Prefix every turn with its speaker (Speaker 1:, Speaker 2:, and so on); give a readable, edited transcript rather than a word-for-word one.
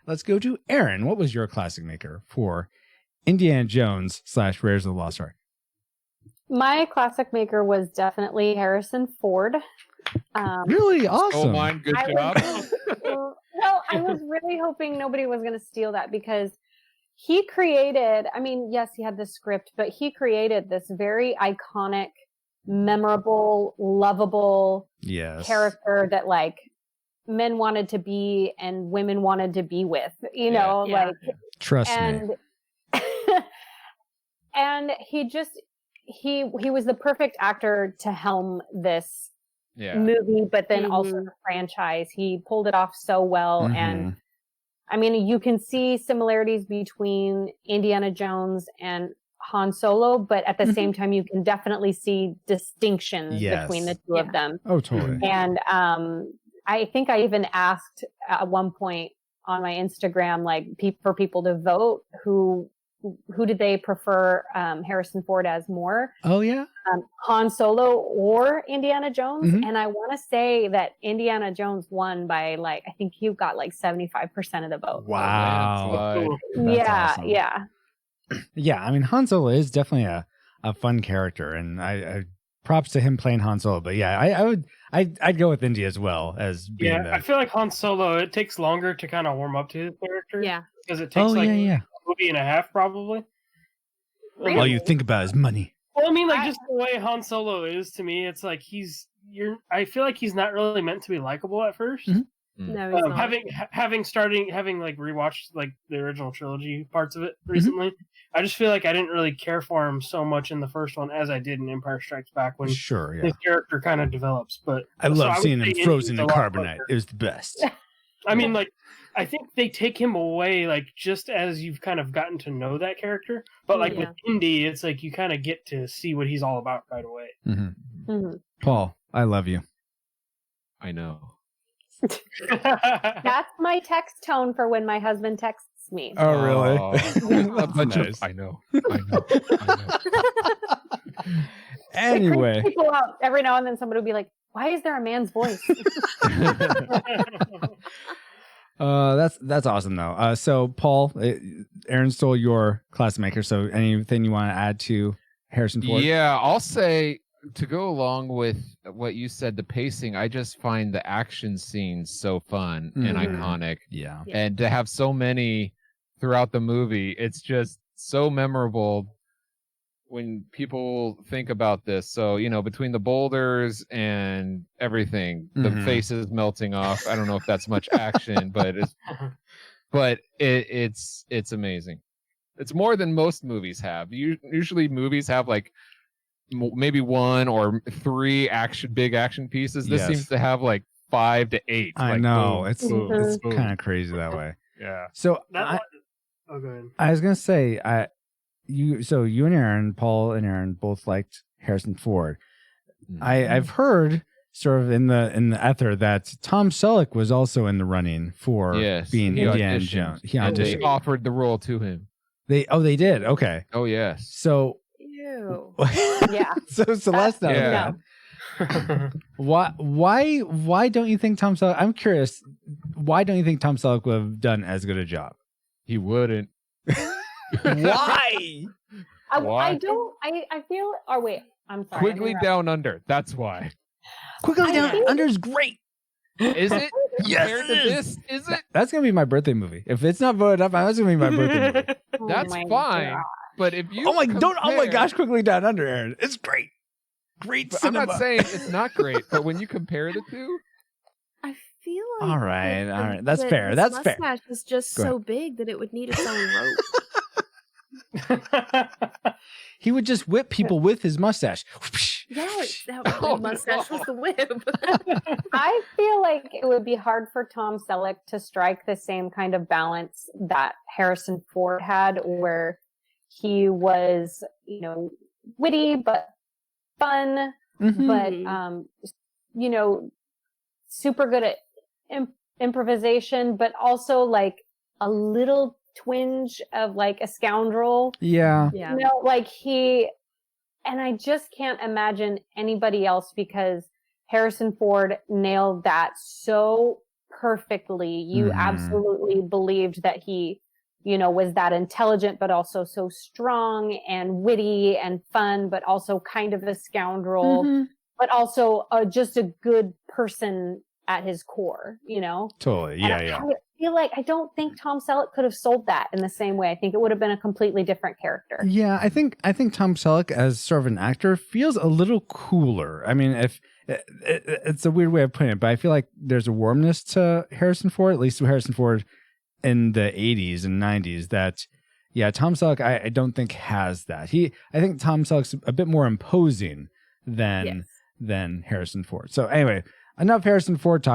Speaker 1: let's go to Erin. What was your classic maker for Indiana Jones / Raiders of the Lost Ark?
Speaker 2: My classic maker was definitely Harrison Ford.
Speaker 1: Really awesome.
Speaker 3: Oh, mine. Good job.
Speaker 2: Well, I was really hoping nobody was going to steal that because he created, I mean, yes, he had the script, but he created this very iconic, memorable, lovable character that like men wanted to be and women wanted to be with, you know, like
Speaker 1: trust me.
Speaker 2: And he was the perfect actor to helm this movie, but then also the franchise. He pulled it off so well. And I mean, you can see similarities between Indiana Jones and Han Solo, but at the same time, you can definitely see distinctions between the two of them.
Speaker 1: Oh, totally.
Speaker 2: And I think I even asked at one point on my Instagram, like for people to vote who did they prefer Harrison Ford as more?
Speaker 1: Oh, yeah.
Speaker 2: Han Solo or Indiana Jones. And I want to say that Indiana Jones won by I think he got 75% of the vote.
Speaker 1: Wow.
Speaker 2: That's awesome.
Speaker 1: Yeah, I mean, Han Solo is definitely a fun character, and I props to him playing Han Solo. But yeah, I'd go with Indy as well as being
Speaker 4: I feel like Han Solo, it takes longer to kind of warm up to the character.
Speaker 2: Yeah.
Speaker 4: Because it takes a movie and a half probably.
Speaker 2: Really?
Speaker 1: All you think about is money.
Speaker 4: Well, I mean, just the way Han Solo is to me, it's like I feel like he's not really meant to be likable at first.
Speaker 2: No, he's not.
Speaker 4: Having rewatched the original trilogy parts of it recently, I just feel like I didn't really care for him so much in the first one as I did in Empire Strikes Back when his character kind of develops. But
Speaker 1: I love seeing him frozen in carbonite. It was the best.
Speaker 4: I mean, I think they take him away, just as you've kind of gotten to know that character. But, with Indy, it's you kind of get to see what he's all about right away.
Speaker 1: Paul, I love you.
Speaker 3: I know.
Speaker 2: That's my text tone for when my husband texts me.
Speaker 1: Oh, really?
Speaker 3: Nice. I know.
Speaker 1: Anyway.
Speaker 2: It creeps people out. Every now and then somebody will be like, why is there a man's voice?
Speaker 1: That's awesome though. So Paul, Erin stole your class maker. So anything you want to add to Harrison Ford?
Speaker 3: Yeah, I'll say to go along with what you said, the pacing. I just find the action scenes so fun and iconic.
Speaker 1: Yeah,
Speaker 3: and to have so many throughout the movie, it's just so memorable when people think about this. So, between the boulders and everything, the faces melting off. I don't know if that's much action, but it's amazing. It's more than most movies have. Usually movies have maybe 1 or 3 big action pieces. This seems to have 5 to 8.
Speaker 1: I know. It's kind of crazy that way.
Speaker 4: Yeah.
Speaker 1: So
Speaker 4: go ahead.
Speaker 1: I was going to say, you and Erin, Paul and Erin both liked Harrison Ford. I've heard sort of in the ether that Tom Selleck was also in the running for being Indiana Jones. He auditioned.
Speaker 3: They offered the role to him.
Speaker 1: They did. Okay.
Speaker 3: Oh yes.
Speaker 1: So
Speaker 2: yeah.
Speaker 1: So Celeste, why don't you think Tom Selleck? I'm curious. Why don't you think Tom Selleck would have done as good a job?
Speaker 3: He wouldn't.
Speaker 1: Why?
Speaker 2: I feel. Oh wait, I'm sorry.
Speaker 3: Quickly Down Under. That's why.
Speaker 1: Quickly Down Under is great.
Speaker 3: Is it?
Speaker 1: Yes,
Speaker 3: compared to this, is it?
Speaker 1: That's gonna be my birthday movie. If it's not voted up, that's gonna be my birthday movie.
Speaker 3: That's fine.
Speaker 2: God.
Speaker 3: But if you
Speaker 1: oh my gosh, Quickly Down Under, Erin, it's great. Great cinema.
Speaker 3: I'm not saying it's not great, but when you compare the two,
Speaker 5: I feel like
Speaker 1: all right, that's fair. That's fair.
Speaker 5: His mustache is just so big that it would need its own rope.
Speaker 1: He would just whip people with his mustache.
Speaker 5: Yes, that mustache was the whip.
Speaker 2: I feel like it would be hard for Tom Selleck to strike the same kind of balance that Harrison Ford had, where he was, witty but fun, but super good at improvisation, but also a little twinge of a scoundrel.
Speaker 1: Yeah.
Speaker 2: And I just can't imagine anybody else, because Harrison Ford nailed that so perfectly. You absolutely believed that he, you know, was that intelligent, but also so strong and witty and fun, but also kind of a scoundrel, but also just a good person at his core, you know?
Speaker 1: Totally. Yeah, yeah.
Speaker 2: I feel like I don't think Tom Selleck could have sold that in the same way. I think it would have been a completely different character.
Speaker 1: Yeah, I think Tom Selleck as sort of an actor feels a little cooler. I mean, if it's a weird way of putting it, but I feel like there's a warmness to Harrison Ford, at least to Harrison Ford in the 80s and 90s that, yeah, Tom Selleck, I don't think has that. I think Tom Selleck's a bit more imposing than Harrison Ford. So anyway, enough Harrison Ford talk.